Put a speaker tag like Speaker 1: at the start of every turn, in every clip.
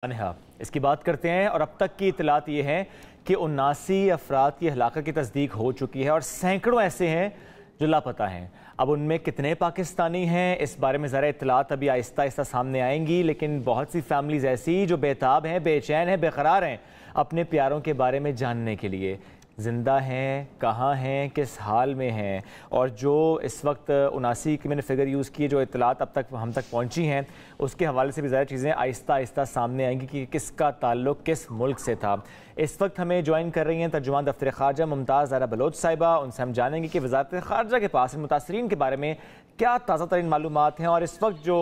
Speaker 1: انہا اس کی بات کرتے ہیں اور اب تک کی اطلاعات یہ ہیں کہ 79 افراد کی ہلاکت کی تصدیق ہو چکی ہے اور سینکڑوں ایسے ہیں جو لاپتہ ہیں۔ اب ان میں کتنے پاکستانی ہیں اس بارے میں ذرا اطلاعات ابھی آہستہ آہستہ سامنے آئیں گی، لیکن بہت سی فیملیز ایسی جو بے تاب ہیں، بے چین ہیں، بے قرار ہیں اپنے پیاروں کے بارے میں جاننے کے لیے، زندہ ہیں، کہاں ہیں، کس حال میں ہیں، اور جو اس وقت 79 کی میں نے فگر یوز کی، جو اطلاعات اب تک ہم تک پہنچی ہیں اس کے حوالے سے بھی ظاہر چیزیں آہستہ آہستہ سامنے آئیں گی کہ کس کا تعلق کس ملک سے تھا۔ اس وقت ہمیں جوائن کر رہی ہیں ترجمان دفتر خارجہ ممتاز زہرا بلوچ صاحبہ، ان سے ہم جانیں گے کہ وزارت خارجہ کے پاس ان متاثرین کے بارے میں کیا تازہ ترین معلومات ہیں اور اس وقت جو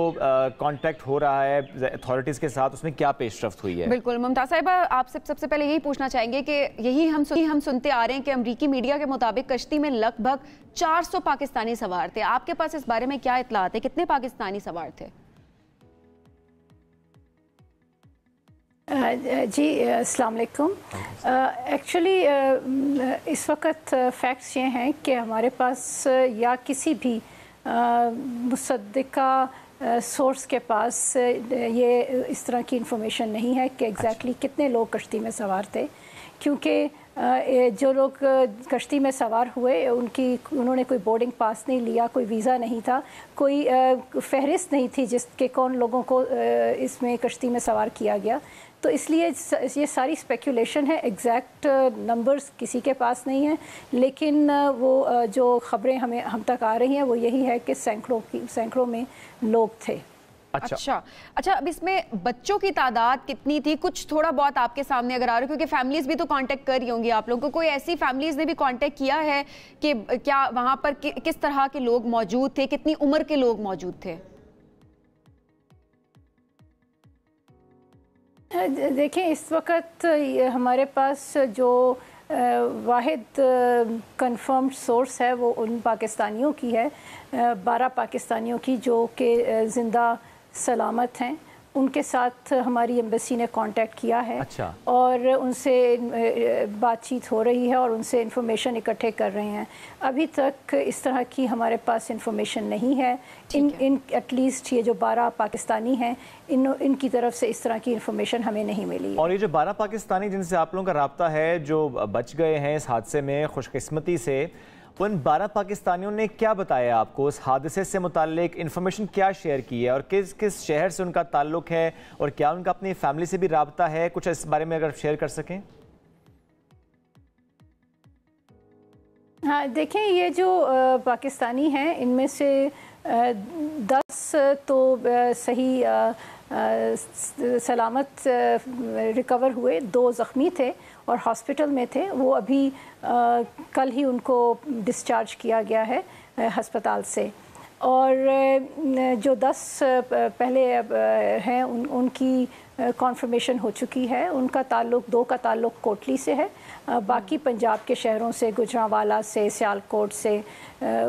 Speaker 1: کانٹیکٹ ہو رہا ہے اتھارٹیز کے ساتھ اس میں کیا پیش رفت ہوئی ہے۔
Speaker 2: بالکل ممتاز صاحبہ، آپ سے سب سے پہلے یہی پوچھنا چاہیں گے کہ یہی ہم سنتے آ رہے ہیں کہ امریکی میڈیا کے مطابق کشتی میں لگ بھگ 400 پاکستانی سوار تھے۔ آپ کے پاس اس بارے میں کیا اطلاعات ہے؟ کتنے پاکستانی سوار تھے؟
Speaker 3: جی السلام علیکم۔ ایکچولی اس وقت فیکٹس یہ ہیں کہ ہمارے پاس یا کسی بھی مصدقہ سورس کے پاس یہ اس طرح کی انفارمیشن نہیں ہے کہ ایگزیکٹلی کتنے لوگ کشتی میں سوار تھے، کیونکہ جو لوگ کشتی میں سوار ہوئے انہوں نے کوئی بورڈنگ پاس نہیں لیا، کوئی ویزا نہیں تھا، کوئی فہرست نہیں تھی جس کے کون لوگوں کو اس میں کشتی میں سوار کیا گیا، تو اس لیے یہ ساری اسپیکولیشن ہے، ایگزیکٹ نمبرز کسی کے پاس نہیں ہیں، لیکن وہ جو خبریں ہم تک آ رہی ہیں وہ یہی ہے کہ سینکڑوں میں لوگ تھے۔
Speaker 2: اچھا، اب اس میں بچوں کی تعداد کتنی تھی؟ کچھ تھوڑا بہت آپ کے سامنے اگر آ رہا ہے، کیونکہ فیملیز بھی تو کانٹیکٹ کر رہی ہوں گی آپ لوگوں کو، کوئی ایسی فیملیز نے بھی کانٹیکٹ کیا ہے کہ کیا وہاں پر کس طرح کے لوگ موجود تھے، کتنی عمر کے لوگ موجود تھے؟
Speaker 3: دیکھیں اس وقت ہمارے پاس جو واحد کنفرمڈ سورس ہے وہ ان پاکستانیوں کی ہے، 12 پاکستانیوں کی جو کہ زندہ سلامت ہیں، ان کے ساتھ ہماری ایمبیسی نے کانٹیکٹ کیا ہے اور ان سے بات چیت ہو رہی ہے اور ان سے انفارمیشن اکٹھے کر رہے ہیں۔ ابھی تک اس طرح کی ہمارے پاس انفارمیشن نہیں ہے، ایٹ لیسٹ یہ جو 12 پاکستانی ہیں ان کی طرف سے اس طرح کی انفارمیشن ہمیں نہیں ملی۔
Speaker 1: اور یہ جو 12 پاکستانی جن سے آپ لوگوں کا رابطہ ہے جو بچ گئے ہیں اس حادثے میں خوش قسمتی سے، ان 12 پاکستانیوں نے کیا بتایا آپ کو اس حادثے سے متعلق؟ انفارمیشن کیا شیئر کی ہے اور کس شہر سے ان کا تعلق ہے اور کیا ان کا اپنی فیملی سے بھی رابطہ ہے؟ کچھ اس بارے میں اگر شیئر کر سکیں۔
Speaker 3: ہاں دیکھیں، یہ جو پاکستانی ہیں ان میں سے 10 تو صحیح سلامت ریکور ہوئے، 2 زخمی تھے اور ہاسپٹل میں تھے، وہ ابھی کل ہی ان کو ڈسچارج کیا گیا ہے ہسپتال سے، اور جو 10 پہلے ہیں ان کی کانفرمیشن ہو چکی ہے، ان کا تعلق 2 کا تعلق کوٹلی سے ہے، باقی پنجاب کے شہروں سے، گجرانوالہ سے، سیالکوٹ سے،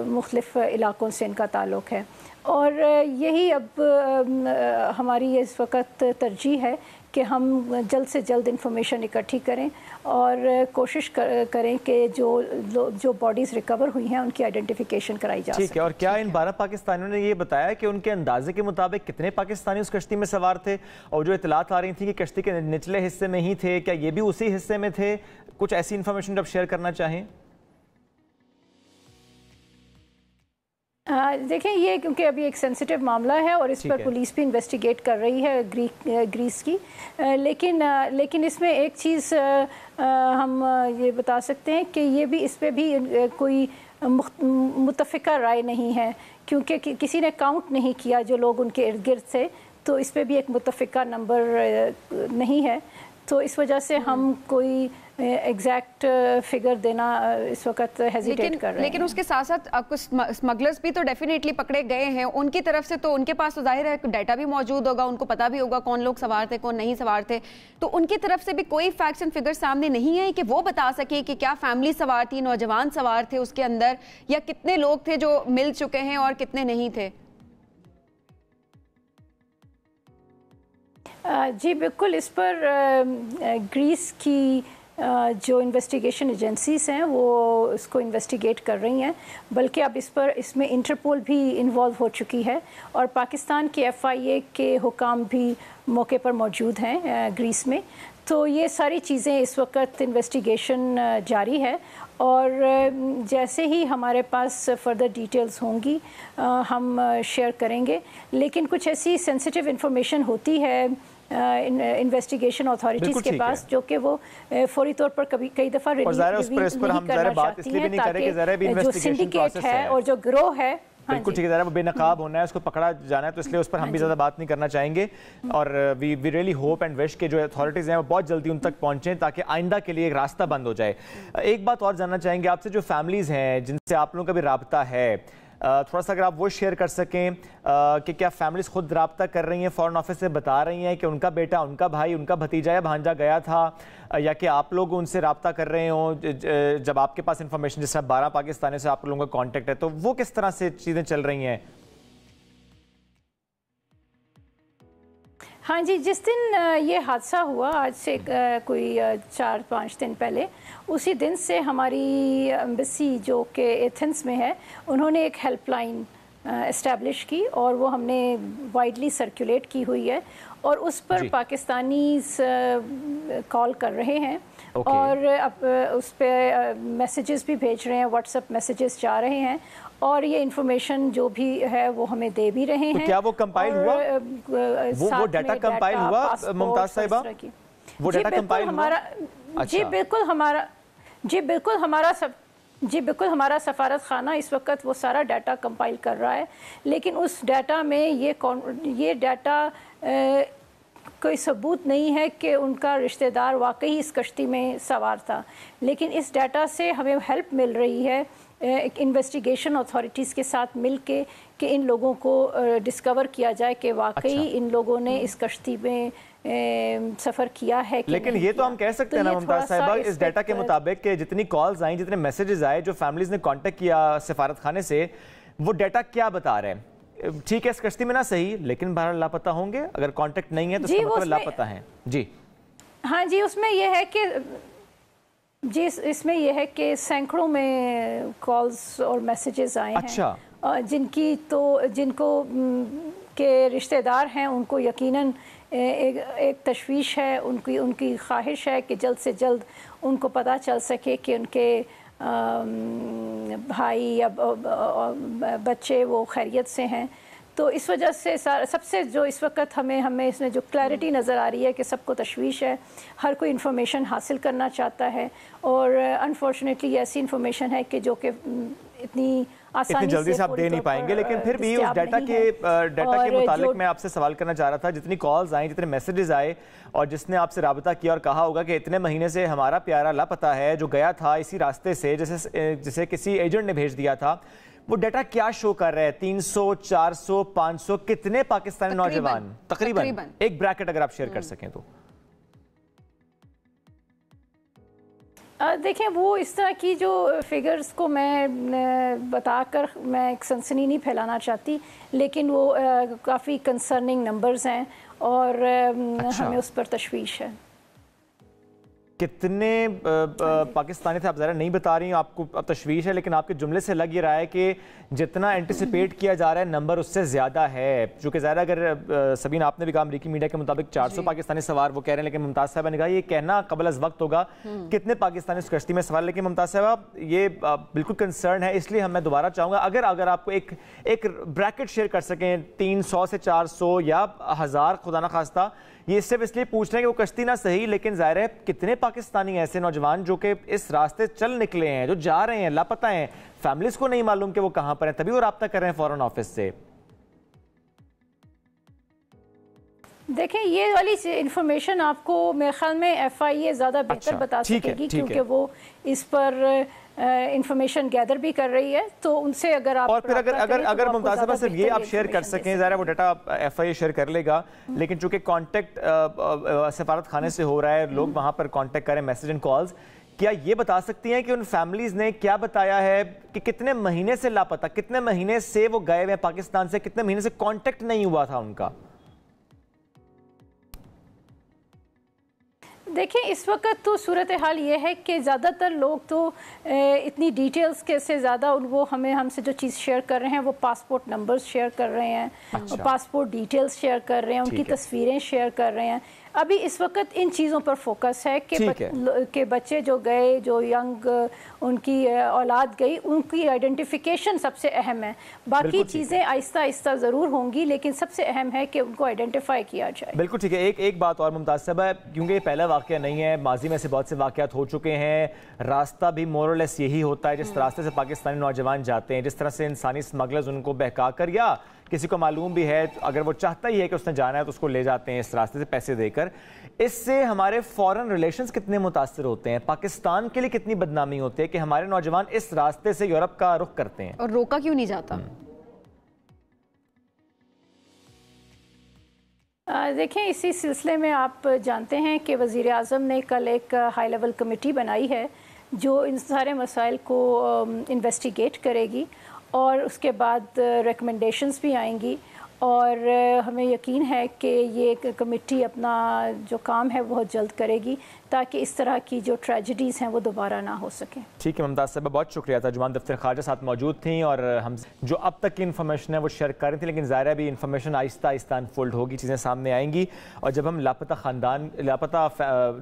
Speaker 3: مختلف علاقوں سے ان کا تعلق ہے، اور یہی اب ہماری اس وقت ترجیح ہے کہ ہم جلد سے جلد انفارمیشن اکٹھی کریں اور کوشش کریں کہ جو باڈیز ریکور ہوئی ہیں ان کی آئیڈینٹیفیکیشن کرائی جا سکے۔
Speaker 1: ٹھیک ہے، اور کیا ان 12 پاکستانیوں نے یہ بتایا کہ ان کے اندازے کے مطابق کتنے پاکستانی اس کشتی میں سوار تھے؟ اور جو اطلاعات آ رہی تھی کہ کشتی کے نچلے حصے میں ہی تھے، کیا یہ بھی اسی حصے میں تھے؟ کچھ ایسی انفارمیشن جب شیئر کرنا چاہیں۔
Speaker 3: دیکھیں، یہ کیونکہ ابھی ایک سینسٹیو معاملہ ہے اور اس پر پولیس بھی انویسٹیگیٹ کر رہی ہے گریس کی، لیکن اس میں ایک چیز ہم یہ بتا سکتے ہیں کہ یہ بھی اس پہ بھی کوئی متفقہ رائے نہیں ہے، کیونکہ کسی نے کاؤنٹ نہیں کیا جو لوگ ان کے ارد گرد تھے، تو اس پہ بھی ایک متفقہ نمبر نہیں ہے، تو اس وجہ سے ہم کوئی ایگزیکٹ فگر دینا اس وقت ہیزیٹیٹ کر رہے ہیں۔
Speaker 2: لیکن اس کے ساتھ ساتھ آپ کو اسمگلرز بھی تو ڈیفینیٹلی پکڑے گئے ہیں، ان کی طرف سے تو ان کے پاس تو ظاہر ہے ڈیٹا بھی موجود ہوگا، ان کو پتا بھی ہوگا کون لوگ سوار تھے کون نہیں سوار تھے، تو ان کی طرف سے بھی کوئی فیکٹس اینڈ فگر سامنے نہیں ہے کہ وہ بتا سکے کہ کیا فیملی سوار تھی، نوجوان سوار تھے اس کے اندر، یا کتنے لوگ تھے جو مل چکے ہیں اور کتنے نہیں تھے؟
Speaker 3: جی بالکل، اس پر گریس کی जो इन्वेस्टिगेशन एजेंसीज हैं वो इसको इन्वेस्टिगेट कर रही हैं, बल्कि अब इसमें इंटरपोल भी इन्वॉल्व हो चुकी है और पाकिस्तान के FIA के हुकाम भी मौके पर मौजूद हैं ग्रीस में। तो ये सारी चीज़ें इस वक्त इन्वेस्टिगेशन जारी है और जैसे ही हमारे पास फर्दर डिटेल्स होंगी हम शेयर करेंगे। लेकिन कुछ ऐसी सेंसिटिव इंफॉर्मेशन होती है इन्वेस्टिगेशन अथॉरिटीज़ के पास जो कि वो फौरी तौर पर कई दफ़ा रिलीज नहीं करना चाहती हैं, ताकि जो सिंडिकेट है और जो गिरोह है
Speaker 1: बिल्कुल ठीक है, वो बेनकाब होना है, उसको पकड़ा जाना है, तो इसलिए उस पर हम भी ज़्यादा बात नहीं करना चाहेंगे। और we really hope and wish के जो अथॉरिटीज़ हैं वो बहुत जल्दी उन तक पहुँचें ताकि आइंदा के लिए एक रास्ता बंद हो जाए। एक बात और जानना चाहेंगे आपसे, जो फैमिलीज़ हैं जिनसे आप लोगों का भी राब्ता है, थोड़ा सा अगर आप वो शेयर कर सकें कि क्या फैमिलीज़ खुद राब्ता कर रही हैं, फॉरेन ऑफिस से बता रही हैं कि उनका बेटा, उनका भाई, उनका भतीजा या भांजा गया था, या कि आप लोग उनसे राब्ता कर रहे हो जब आपके पास इंफॉर्मेशन, जिस तरह 12 पाकिस्तानी से आप लोगों का कॉन्टेक्ट है, तो वो किस तरह से चीज़ें चल रही हैं?
Speaker 3: हाँ जी, जिस दिन ये हादसा हुआ आज से कोई 4-5 दिन पहले, उसी दिन से हमारी एम्बेसी जो कि एथेंस में है, उन्होंने एक हेल्पलाइन एस्टैब्लिश की और वो हमने वाइडली सर्कुलेट की हुई है और उस पर पाकिस्तानीज़ कॉल कर रहे हैं और अब उस पर मैसेजेस भी भेज रहे हैं, व्हाट्सएप मैसेजेस जा रहे हैं और ये इन्फॉर्मेशन जो भी है वो हमें दे भी रहे हैं।
Speaker 1: तो क्या वो कंपाइल हुआ? वो डाटा कंपाइल हुआ मुमताज़ साहिबा? वो डाटा कंपाइल हुआ?
Speaker 3: जी बिल्कुल हमारा सफारत खाना इस वक्त वो सारा डाटा कंपाइल कर रहा है, लेकिन उस डाटा में ये डाटा कोई सबूत नहीं है कि उनका रिश्तेदार वाकई इस कश्ती में सवार था, लेकिन इस डाटा से हमें हेल्प मिल रही है इन्वेस्टिगेशन अथॉरिटीज़ के साथ मिल के कि इन लोगों को डिस्कवर किया जाए कि वाकई इन लोगों ने इस कश्ती में सफ़र किया है कि
Speaker 1: लेकिन ये तो हम कह सकते हैं ना मुमताज़ साहिबा, इस डाटा के मुताबिक कि जितनी कॉल्स आई, जितने मैसेजेस आए, जो फैमिलीज़ ने कांटेक्ट किया सफारत खाने से, वो डाटा क्या बता रहे हैं? ठीक है, इस कश्ती में ना सही, लेकिन बहरहाल लापता होंगे। अगर कांटेक्ट नहीं है तो इसका मतलब लापता हैं। जी
Speaker 3: हाँ जी, उसमें यह है कि इसमें यह है कि सैकड़ों में कॉल्स और मैसेजेस आए हैं जिनको के रिश्तेदार हैं, उनको यकीनन एक तशवीश है, उनकी ख्वाहिश है कि जल्द से जल्द उनको पता चल सके कि उनके भाई या बच्चे वो खैरियत से हैं। तो इस वजह से सबसे जो इस वक्त हमें इसमें जो क्लैरिटी नज़र आ रही है कि सबको तशवीश है, हर कोई इन्फॉर्मेशन हासिल करना चाहता है और अनफॉर्चुनेटली ऐसी इन्फॉर्मेशन है कि जो कि इतनी
Speaker 1: जल्दी से आप दे नहीं पाएंगे। लेकिन फिर भी उस डाटा के मुतालिक मैं आपसे सवाल करना चाह रहा था, जितनी कॉल्स आई, जितने मैसेजेस आए और जिसने आपसे राबता किया और कहा होगा कि इतने महीने से हमारा प्यारा लापता है, जो गया था इसी रास्ते से जैसे किसी एजेंट ने भेज दिया था, वो डाटा क्या शो कर रहा है? 300, 400, 500, कितने पाकिस्तानी नौजवान? तकरीबन एक ब्रैकेट अगर आप शेयर कर सकें तो।
Speaker 3: देखें, वो इस तरह की जो फिगर्स को मैं बताकर मैं एक सनसनी नहीं फैलाना चाहती, लेकिन वो काफ़ी कंसर्निंग नंबर्स हैं और हमें उस पर तशवीश है।
Speaker 1: कितने पाकिस्तानी थे आप ज़रा नहीं बता रही, आपको अब तशवीश है, लेकिन आपके जुमले से लग ये रहा है कि जितना एंटिसिपेट किया जा रहा है नंबर उससे ज़्यादा है। चूँकि ज़रा अगर सबीन आपने भी कहा अमरीकी मीडिया के मुताबिक 400 पाकिस्तानी सवार वो कह रहे हैं, लेकिन मुमताज़ साहबा ने कहा ये कहना कबल अज़ वक्त होगा कितने पाकिस्तानी उस कश्ती में सवार। लेकिन मुमताज़ साहबा ये बिल्कुल कंसर्न है, इसलिए मैं दोबारा चाहूँगा अगर आपको एक ब्रैकेट शेयर कर सकें 300 से 400 या 1000, खुदा न खास्ता, ये सिर्फ इसलिए पूछ रहे हैं कि वो कश्ती ना सही, लेकिन ज़ाहिर है कितने पाकिस्तानी ऐसे नौजवान जो कि इस रास्ते चल निकले हैं, जो जा रहे हैं, लापता हैं, फैमिलीज को नहीं मालूम कि वो कहाँ पर हैं, तभी वो राब्ता कर रहे हैं फॉरेन ऑफिस से।
Speaker 3: देखें, ये वाली इंफॉर्मेशन आपको मेरे ख्याल में FIA ज़्यादा बेहतर बता सकेगी, क्योंकि वो इस पर इंफॉर्मेशन गैदर भी कर रही है। तो उनसे अगर आप
Speaker 1: और फिर अगर मुमताज़ साहबा सिर्फ ये आप शेयर कर सकें, ज़रा वो डाटा FIA शेयर कर लेगा, लेकिन चूंकि कांटेक्ट सफारत खाने से हो रहा है, लोग वहाँ पर कांटेक्ट करें, मैसेज एंड कॉल्स, क्या ये बता सकती हैं कि उन फैमिलीज ने क्या बताया है कि कितने महीने से लापता, कितने महीने से वो गए हुए पाकिस्तान से, कितने महीने से कांटेक्ट नहीं हुआ था उनका?
Speaker 3: देखें इस वक्त तो सूरत हाल ये है कि ज़्यादातर लोग तो इतनी डिटेल्स के से ज़्यादा वो हमसे जो चीज़ शेयर कर रहे हैं वो पासपोर्ट नंबर्स शेयर कर रहे हैं, पासपोर्ट डिटेल्स शेयर कर रहे हैं, उनकी तस्वीरें शेयर कर रहे हैं। अभी इस वक्त इन चीज़ों पर फोकस है कि बच्चे जो गए, जो यंग उनकी औलाद गई, उनकी आइडेंटिफिकेशन सबसे अहम है। बाकी चीज़ें आहिस्ता आहिस्ता ज़रूर होंगी, लेकिन सबसे अहम है कि उनको आइडेंटिफाई किया जाए।
Speaker 1: बिल्कुल ठीक है। एक बात और मुमताज़ साहब है, क्योंकि ये पहला वाक़या नहीं है, माजी में से बहुत से वाक़यात हो चुके हैं, रास्ता भी मोर और लेस यही होता है, जिस रास्ते से पाकिस्तानी नौजवान जाते हैं, जिस तरह से इंसानी स्मगलर्स उनको बहका कर, या किसी को मालूम भी है अगर वो चाहता ही है कि उसने जाना है तो उसको ले जाते हैं इस रास्ते से पैसे देकर। इससे हमारे फॉरेन रिलेशंस कितने मुतासर होते हैं, पाकिस्तान के लिए कितनी बदनामी होती है कि हमारे नौजवान इस रास्ते से यूरोप का रुख करते हैं,
Speaker 2: और रोका क्यों नहीं जाता?
Speaker 3: देखें, इसी सिलसिले में आप जानते हैं कि वज़ीर आज़म ने कल एक हाई लेवल कमेटी बनाई है जो इन सारे मसाइल को इन्वेस्टिगेट करेगी, और उसके बाद रिकमेंडेशंस भी आएंगी, और हमें यकीन है कि ये कमेटी अपना जो काम है बहुत जल्द करेगी ताकि इस तरह की जो ट्रेजेडीज़ हैं वो दोबारा ना हो सकें।
Speaker 1: ठीक है मुमताज़ साहब, बहुत शुक्रिया। तर्जुमान दफ्तर ख़ारजा साथ मौजूद थी और हम जो अब तक की इन्फॉर्मेशन है वो शेयर कर रही थी, लेकिन ज़ाहिर है भी इन्फॉर्मेशन आहिस्ता आहिस्ता अनफोल्ड होगी, चीज़ें सामने आएंगी। और जब हम लापता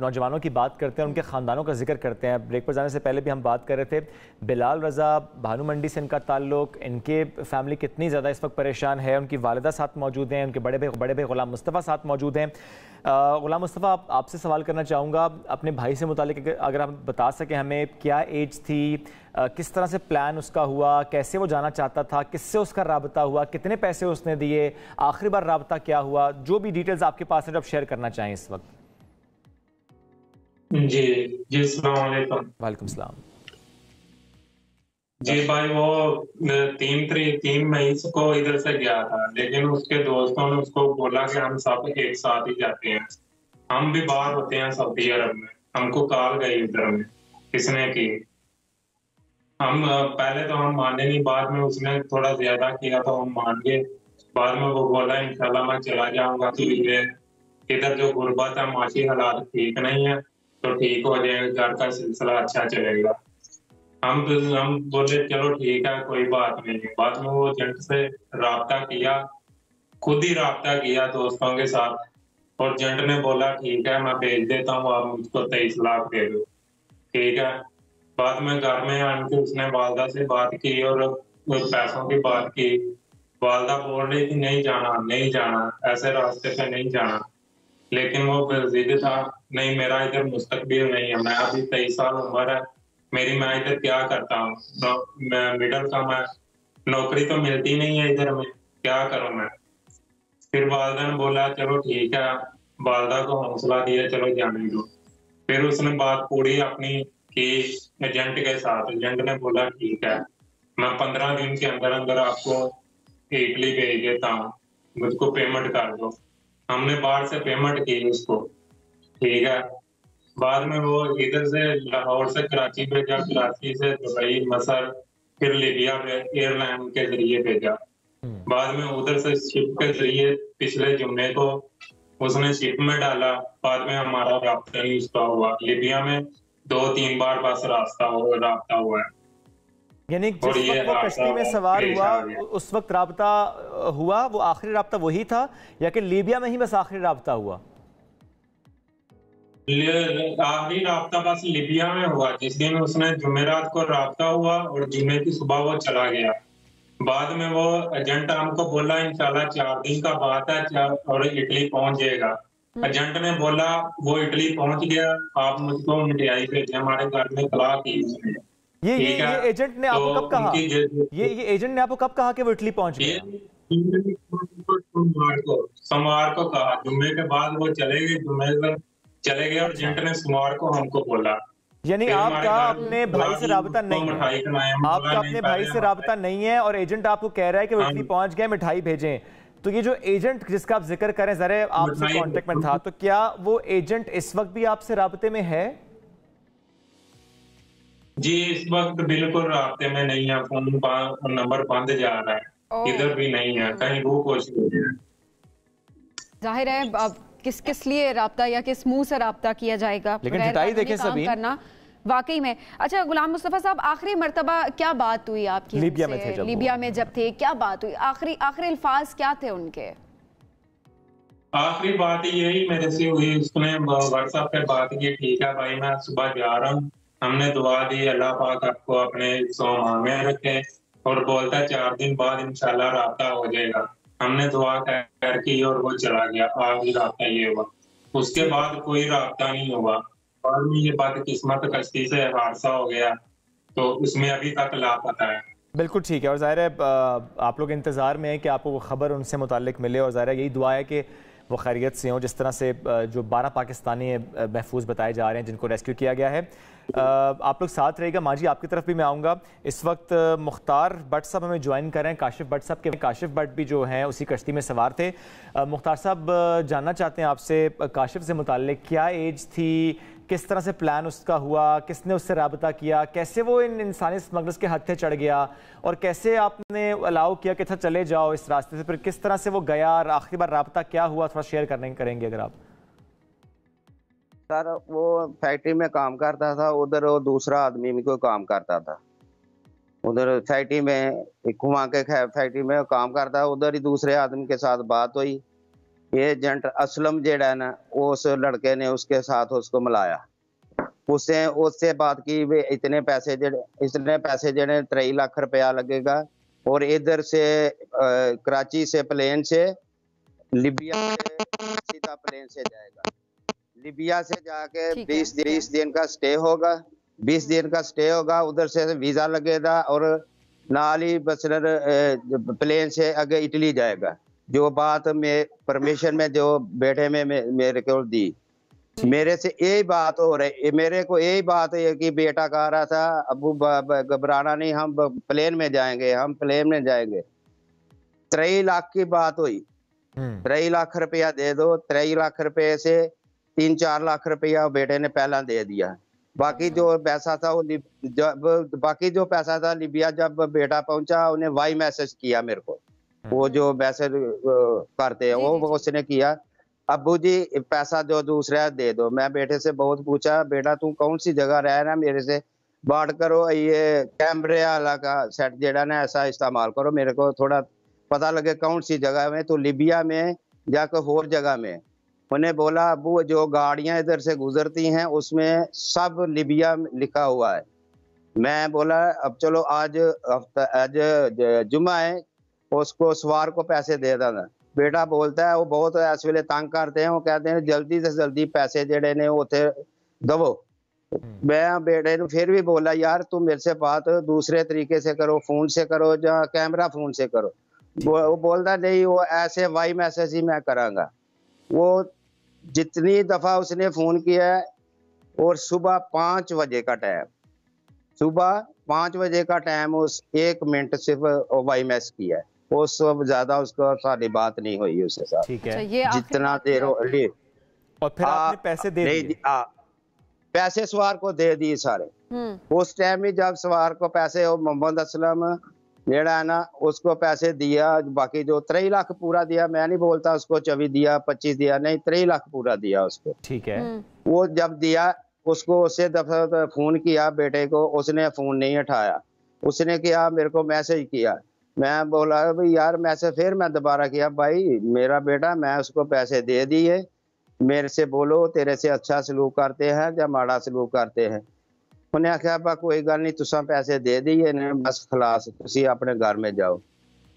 Speaker 1: नौजवानों की बात करते हैं, उनके ख़ानदानों का जिक्र करते हैं, ब्रेक पर जाने से पहले भी हम बात कर रहे थे, बिलाल रज़ा, भानु मंडी से इनका ताल्लुक़, इनके फैमिली कितनी ज़्यादा इस वक्त परेशान है, उनकी वालिदा साथ मौजूद हैं, उनके बड़े भाई ग़ुलाम मुस्तफ़ा साथ मौजूद हैं। ग़ुलाम मुस्तफ़ा, आपसे सवाल करना चाहूँगा अपने भाई से मुतालिक, अगर आप बता सकें हमें क्या एज थी, किस तरह से प्लान उसका हुआ, कैसे वो जाना चाहता था, किससे उसका राबता हुआ, कितने पैसे उसने दिए, आखिरी बार राबता क्या हुआ, जो भी डिटेल्स आपके पास हैं जो आप शेयर करना चाहें इस वक्त।
Speaker 4: जी अस्सलाम वालेकुम।
Speaker 1: वालेकुम सलाम।
Speaker 4: जी भाई, वो 3 मई को इधर से गया था, लेकिन उसके दोस्तों ने उसको बोला कि हम सब एक साथ ही जाते हैं, हम भी बाहर होते हैं सऊदी अरब में, हमको कॉल गई उधर में किसने की, हम पहले तो हम माने नहीं, बाद में उसने थोड़ा ज्यादा किया तो हम मान गए। बाद में वो बोला इंशाल्लाह मैं चला जाऊंगा, तो ये इधर जो गुर्बत है, माशी हालात ठीक नहीं है, तो ठीक हो जाएगा, घर का सिलसिला अच्छा चलेगा। हम बोले चलो ठीक है, कोई बात नहीं। बाद में वो एजेंट से राब्ता किया, खुद ही राब्ता किया दोस्तों के साथ, और एजेंट ने बोला ठीक है मैं भेज देता हूँ, आप मुझको 23 लाख दे दो, ठीक है। बाद में घर में आके उसने वालदा से बात की और पैसों की बात की। वालदा बोल रही थी नहीं जाना, ऐसे रास्ते पे नहीं जाना, लेकिन वो जिद था, नहीं मेरा इधर मुस्तकबिल नहीं है, मैं अभी 23 साल उम्र है मेरी, मैं इधर क्या करता हूँ, मिडिल का मैं, नौकरी तो मिलती नहीं है इधर में, क्या करूँ मैं। फिर वालदा ने बोला चलो ठीक है, वालदा को हौसला दिया चलो जाने दो। फिर उसने बात पूरी अपनी की एजेंट के साथ, एजेंट ने बोला ठीक है मैं 15 दिन के अंदर अंदर आपको इटली भेज देता हूँ, मुझको पेमेंट कर दो। हमने बाहर से पेमेंट की उसको, ठीक है। बाद में वो इधर से लाहौर से कराची भेजा, कराची से दुबई, मसर, फिर लीबिया एयरलाइन के जरिए भेजा। बाद में उधर से शिप के जरिए पिछले जुम्मे को उसने शिप में डाला। बाद में हमारा राब्ता ही उसका हुआ, लीबिया में 2-3 बार बस राब्ता हुआ है।
Speaker 1: यानी जिस वक्त वो कश्ती में सवार हुआ उस वक्त राब्ता हुआ, वो आखिरी राब्ता वही था या कि लीबिया में ही बस आखिरी राब्ता हुआ?
Speaker 4: आखिरी राब्ता बस लीबिया में हुआ, जिस दिन उसने जुमेरात को राब्ता हुआ और जुमे की सुबह वो चला गया। बाद में वो एजेंट हमको बोला इंशाल्लाह 4 दिन का बात है और इटली पहुंच जाएगा। एजेंट ने बोला वो इटली पहुंच गया, आप मुझको मिठाई भेजे, हमारे घर में तलाह की उसने।
Speaker 1: ये एजेंट ने आपको कब कहा? ये एजेंट ने आपको कब कहा कि वो इटली पहुंच गया?
Speaker 4: सोमवार को कहा, जुम्मे के बाद वो चले गए और एजेंट ने सोमवार को हमको बोला।
Speaker 1: यानी आपका अपने भाई से राबता नहीं है, आपका अपने भाई से राबता नहीं है और एजेंट आपको कह रहा है कि वो इटली पहुंच गए, मिठाई भेजें। तो ये जो एजेंट जिसका आप जिक्र करें, जरा आपसे कांटेक्ट में था, तो क्या वो एजेंट इस वक्त भी आपसे राबते में है?
Speaker 4: जी इस वक्त बिल्कुल रास्ते में नहीं है, फोन नंबर बंद जा रहा है, इधर भी नहीं है, कहीं वो कोशिश हो रही है।
Speaker 2: जाहिर है अब किस लिए रब्ता या किस मुंह से रब्ता किया जाएगा,
Speaker 1: लेकिन ढिठाई देखे सभी
Speaker 2: करना वाकई में। अच्छा गुलाम मुस्तफ़ा साहब, आखिरी मरतबा क्या बात हुई आपकी
Speaker 1: लीबिया में थे,
Speaker 2: लीबिया में जब थे, क्या बात हुई, आखिरी अल्फाज क्या थे उनके?
Speaker 4: आखिरी बात यही मेरे से हुई, उसने व्हाट्सएप पे बात की, ठीक है भाई मैं सुबह जा रहा हूँ, हमने दुआ दी अल्लाह पाक आपको अपने में रखे, और बोलता है 4 दिन बाद इंशाल्लाह राब्ता हो जाएगा। हमने दुआ कर की और वो चला गया, आखिरी राब्ता ये हुआ, उसके बाद कोई राब्ता नहीं हुआ। और में ये बदकिस्मत कश्ती से हादसा हो गया, तो उसमें अभी तक लापता है।
Speaker 1: बिल्कुल ठीक है, और ज़ाहिर है आप लोग इंतज़ार में है कि आपको वो खबर उनसे मुताल्लिक मिले, और ज़ाहिर है यही दुआ है कि वो खैरियत से हों। जिस तरह से जो 12 पाकिस्तानी महफूज बताए जा रहे हैं जिनको रेस्क्यू किया गया है, आप लोग साथ रहेगा। माजी आपकी तरफ भी मैं आऊँगा। इस वक्त मुख्तार भट्ट साहब हमें ज्वाइन कर रहे हैं, काशिफ भट्ट साहब के। काशिफ भट्ट भी जो हैं उसी कश्ती में सवार थे। मुख्तार साहब जानना चाहते हैं आपसे काशिफ से मुताल्लिक, क्या एज थी, किस तरह से प्लान उसका हुआ, किसने उससे राबता किया, कैसे वो इन इंसानी स्मगलर्स के हत्थे चढ़ गया, और कैसे आपने अलाउ किया कि था चले जाओ इस रास्ते से, फिर किस तरह से वो गया, और आखिरी बार राबता क्या हुआ, थोड़ा शेयर करेंगे अगर आप।
Speaker 5: सर वो फैक्ट्री में काम करता था, उधर वो दूसरा आदमी भी कोई काम करता था, उधर फैक्ट्री में घुमा के फैक्ट्री में काम करता है, उधर ही दूसरे आदमी के साथ बात हुई। ये एजेंट असलम जेड़ा है ना, उस लड़के ने उसके साथ उसको मिलाया, उससे बात की वे इतने पैसे जेड़े 3 लाख रुपया लगेगा, और इधर से कराची से प्लेन से लीबिया सीधा प्लेन से जाएगा, लीबिया से जाके 20 दिन का स्टे होगा, 20 दिन का स्टे होगा, उधर से वीजा लगेगा, और नाल ही बसर प्लेन से आगे इटली जाएगा। जो बात में परमिशन में जो बेटे में मेरे को दी, मेरे से यही बात हो रही, मेरे को यही बात है कि बेटा कह रहा था अबू घबराना नहीं, हम प्लेन में जाएंगे, हम प्लेन में जाएंगे। 3 लाख की बात हुई, 3 लाख रुपया दे दो, 3 लाख रुपये से 3-4 लाख रुपया बेटे ने पहला दे दिया। बाकी जो पैसा था लीबिया जब बेटा पहुंचा, उन्हें वाई मैसेज किया मेरे को, वो जो मैसेज करते हैं वो उसने किया, अब्बू जी पैसा जो दूसरा दे दो। मैं बेटे से बहुत पूछा, बेटा तू कौन सी जगह रह रहा, मेरे से बात करो, ये कैमरे वाला का सेट जेड़ा ना ऐसा इस्तेमाल करो, मेरे को थोड़ा पता लगे कौन सी जगह में, तो लीबिया में या कोई और जगह में। उन्हें बोला अब्बू जो गाड़ियां इधर से गुजरती हैं उसमें सब लीबिया लिखा हुआ है। मैं बोला अब चलो आज जुम्मा है, उसको सवार को पैसे दे देना। बेटा बोलता है वो बहुत इस वेले तंग करते हैं, वो कहते हैं जल्दी से जल्दी पैसे जेड़े ने उथे दवो। मैं बेटे ने फिर भी बोला यार तुम मेरे से बात दूसरे तरीके से करो, फोन से करो या कैमरा फोन से करो। वो बोलता नहीं, वो ऐसे वाई मैसेज ही मैं करांगा। वो जितनी दफा उसने फोन किया है, और सुबह 5 बजे का टाइम, सुबह 5 बजे का टाइम, उस 1 मिनट सिर्फ वाई मैसेज किया है, उस ज्यादा उसको सारी बात नहीं हुई उसके साथ।
Speaker 1: ठीक है,
Speaker 5: जितना देर और
Speaker 1: फिर आपने पैसे दे दिए?
Speaker 5: पैसे सवार को दे दिए सारे। उस टाइम ही जब सवार को पैसे, मोहम्मद असलम जेड़ा है ना उसको पैसे दिया, बाकी जो 3 लाख पूरा दिया, मैं नहीं बोलता उसको 24 दिया 25 दिया, नहीं 3 लाख पूरा दिया उसको।
Speaker 1: ठीक है,
Speaker 5: वो जब दिया उसको उससे दफा फोन किया बेटे को, उसने फोन नहीं उठाया, उसने किया मेरे को मैसेज किया। मैं बोला भाई यार मैसेज, फिर मैं दोबारा किया, भाई मेरा बेटा मैं उसको पैसे दे दिए, मेरे से बोलो तेरे से अच्छा सलूक करते हैं या माड़ा सलूक करते हैं। उन्हें आख्या बा कोई गल नहीं, तुसा पैसे दे दिए ने, बस खलास तुसी अपने घर में जाओ।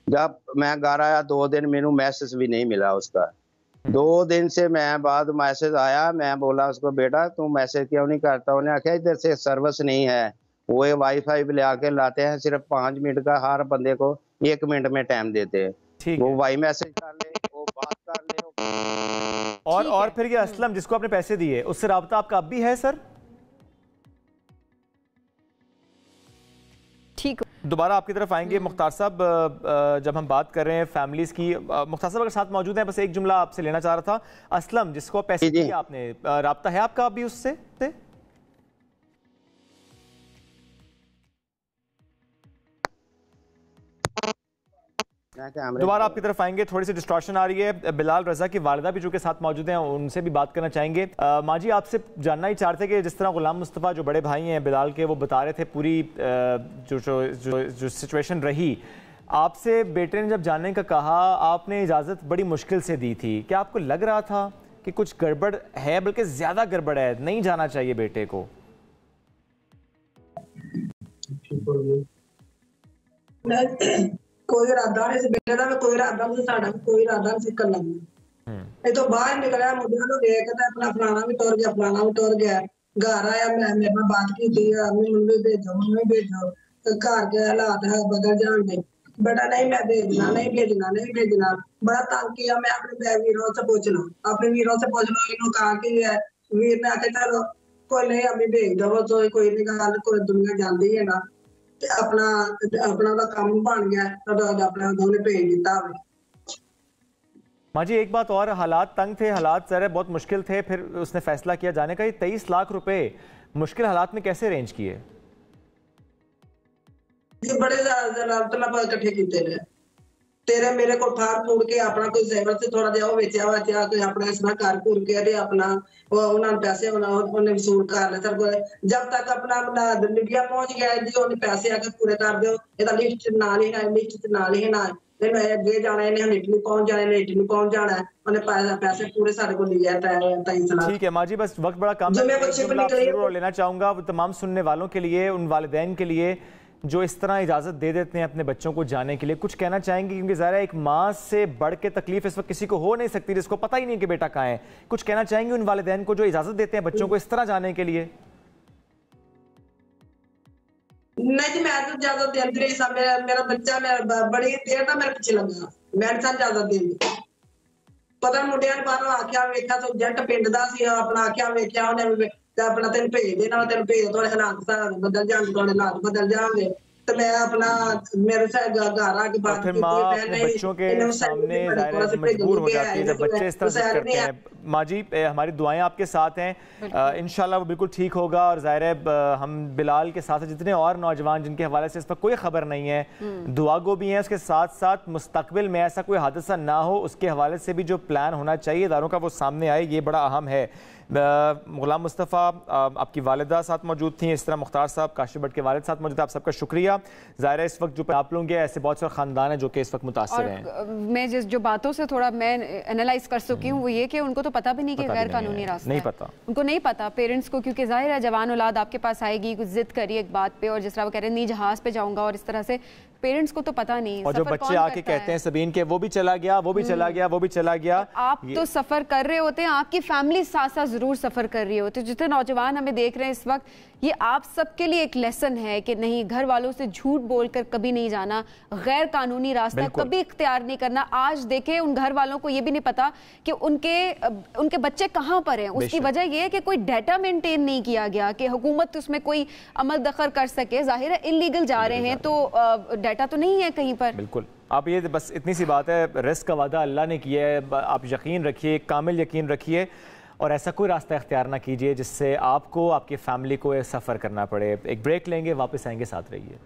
Speaker 5: जब मैं घर आया 2 दिन मेनू मैसेज भी नहीं मिला उसका। 2 दिन से मैं बाद मैसेज आया, मैं बोला उसको बेटा तू मैसेज क्यों नहीं करता? उन्हें आख्या इधर से सर्विस नहीं है, वो वाईफाई ले आके लाते हैं, सिर्फ 5 मिनट का हर बंदे को 1 मिनट में टाइम देते हैं, वो वाई मैसेज कर ले, वो बात कर ले।
Speaker 1: और फिर ये असलम जिसको आपने पैसे दिए, उससे राब्ता आपका अब भी है सर?
Speaker 2: ठीक,
Speaker 1: दोबारा आपकी तरफ आएंगे मुख्तार साहब। जब हम बात कर रहे हैं फैमिलीज की, मुख्तार साहब अगर साथ मौजूद हैं, बस एक जुमला आपसे लेना चाह रहा था। असलम जिसको पैसे दिए आपने, राब्ता है आपका अभी उससे? दोबारा आपकी तरफ आएंगे, थोड़ी सी डिस्टॉर्शन आ रही है। बिलाल रजा की वालिदा भी जो के साथ मौजूद हैं, उनसे भी बात करना चाहेंगे। माँ जी, आपसे जानना ही चाहते कि जिस तरह गुलाम मुस्तफ़ा जो बड़े भाई हैं बिलाल के, वो बता रहे थे पूरी जो सिचुएशन रही, आपसे बेटे ने जब जाने का कहा आपने इजाज़त बड़ी मुश्किल से दी थी, क्या आपको लग रहा था कि कुछ गड़बड़ है, बल्कि ज़्यादा गड़बड़ है, नहीं जाना चाहिए बेटे को?
Speaker 6: कोई इरादा नहीं, बेटे का कोई इरादा नहीं, साडा कोई इरादा नहीं करना। ये तो बाहर निकला मुंडिया को देख के अपना फलाना भी टुर गया, फलाना भी टुर गया। घर आया, मैं मेरे ਨਾਲ बात की थी, मम्मी भेजो, तो घर के हालात है बदल जाएंगे। बेटा नहीं मैं भेजना, नहीं भेजना। बड़ा तंग किया। मैं अपने वीरों से पूछ लो, इन्हों कहा कि वीर ने आके चलो कोई नहीं अम्मी भेज दो, तो कोई नहीं गल, कोई दुनिया जाती है ना, अपना काम बन गया, अपना उन्होंने भेज दिता।
Speaker 1: माँ जी, एक बात और, हालात तंग थे, हालात ज़रा बहुत मुश्किल थे, फिर उसने फैसला किया जाने का। ये 23 लाख रुपए मुश्किल हालात में कैसे अरेंज किए?
Speaker 6: ये बड़े इकट्ठे किए तेरे मेरे को फाड़ फूड़ के अपना कोई सेवर से थोड़ा जिहा बेचा कोई अपना इसना कर घूर के ते अपना उन्होंने पैसे उन्हें वसूल कर ले। सर जब तक अपना मीडिया पहुंच गया जी, उन्हें पैसे आके पूरे कर दो, लिस्ट नाल ही ना अगे जाना, इन्हें इटली पहुंच जाना है, उन्हें पैसे पूरे सारे को लिया।
Speaker 1: ठीक है माँ जी, बस वक्त बड़ा कम है, लेना चाहूंगा तमाम सुनने वालों के लिए, उन वालिदैन के लिए जो इस तरह इजाज़त दे देते हैं अपने बच्चों को जाने के लिए, कुछ कहना चाहेंगे? क्योंकि ज़रा एक माँ से बढ़ के तकलीफ इस वक्त किसी को हो नहीं सकती जिसको पता ही नहीं कि बेटा कहाँ है। कुछ कहना चाहेंगे उन वालिदैन को जो इजाज़त देते हैं बच्चों को इस तरह जाने के लिए?
Speaker 6: नहीं जी, मैं तो ज्यादा देती रही। मेरा बच्चा बड़ी देर का मेरे पीछे लगा, मैं ज्यादा देती पता मुंडिया ने बाहरों आख्या वेख्या, तो जट पिंड का अपना आख्या वेख्या उन्हें अपना तेन भेज देना, तेन भेज थोड़े हालात बदल जाएंगे, थोड़े हालात बदल जाएंगे, तो मैं अपना मेरे से घर आके बात की।
Speaker 1: बच्चों के सामने मजबूर हो जाती है जब बच्चे इस तरह से करते हैं। माँ जी, हमारी दुआएं आपके साथ हैं, इंशाल्लाह वो बिल्कुल ठीक होगा। और ज़ाहिर है हम बिलाल के साथ जितने और नौजवान जिनके हवाले से इस पर कोई खबर नहीं है, दुआ गो भी हैं, उसके साथ साथ मुस्तकबिल में ऐसा कोई हादसा ना हो उसके हवाले से भी जो प्लान होना चाहिए इदारों का वो सामने आए, ये बड़ा अहम है। गुलाम मुस्तफ़ा आपकी वालिदा साथ मौजूद थी, इस तरह मुख्तार साहब काशिफ भट्ट के वालिद साथ मौजूद, आप सबका शुक्रिया। ज़ाहिर है इस वक्त जो आप लोग ऐसे बहुत सारे ख़ानदान हैं जो कि इस वक्त मुतासिर हैं।
Speaker 2: मैं जो बातों से थोड़ा मैं एनालाइज कर सकी हूँ वो ये कि उनको तो पता भी नहीं कि गैर कानूनी रास्ता नहीं पता, उनको नहीं पता पेरेंट्स को, क्योंकि जाहिर है जवान औलाद आपके पास आएगी, कुछ जिद करी एक बात पे, और जिस तरह वो कह रहे हैं नहीं जहाज़ पे जाऊँगा, और इस तरह से पेरेंट्स को तो पता नहीं।
Speaker 1: और जो बच्चे आके कहते हैं सबीन के वो भी चला गया, वो भी चला गया, वो भी चला गया।
Speaker 2: आप तो सफर कर रहे होते हैं, आपकी फैमिली साथ साथ जरूर सफर कर रही होती है। जितने नौजवान हमें देख रहे हैं इस वक्त, ये आप सबके लिए एक लेसन है कि नहीं, घर वालों से झूठ बोलकर कभी नहीं जाना, गैर कानूनी रास्ता कभी इख्तियार नहीं करना। आज देखें उन घर वालों को ये भी नहीं पता कि उनके बच्चे कहाँ पर हैं। उसकी वजह यह है कि कोई डाटा मेंटेन नहीं किया गया कि हुकूमत उसमें कोई अमल दखल कर सके। जाहिर है इलीगल जा रहे हैं तो डाटा तो नहीं है कहीं पर।
Speaker 1: बिल्कुल, आप ये बस इतनी सी बात है, रिस्क का वादा अल्लाह ने किया है, आप यकीन रखिए, कामिल यकीन रखिए, और ऐसा कोई रास्ता इख्तियार ना कीजिए जिससे आपको आपकी फैमिली को सफ़र करना पड़े। एक ब्रेक लेंगे, वापस आएंगे, साथ रहिए।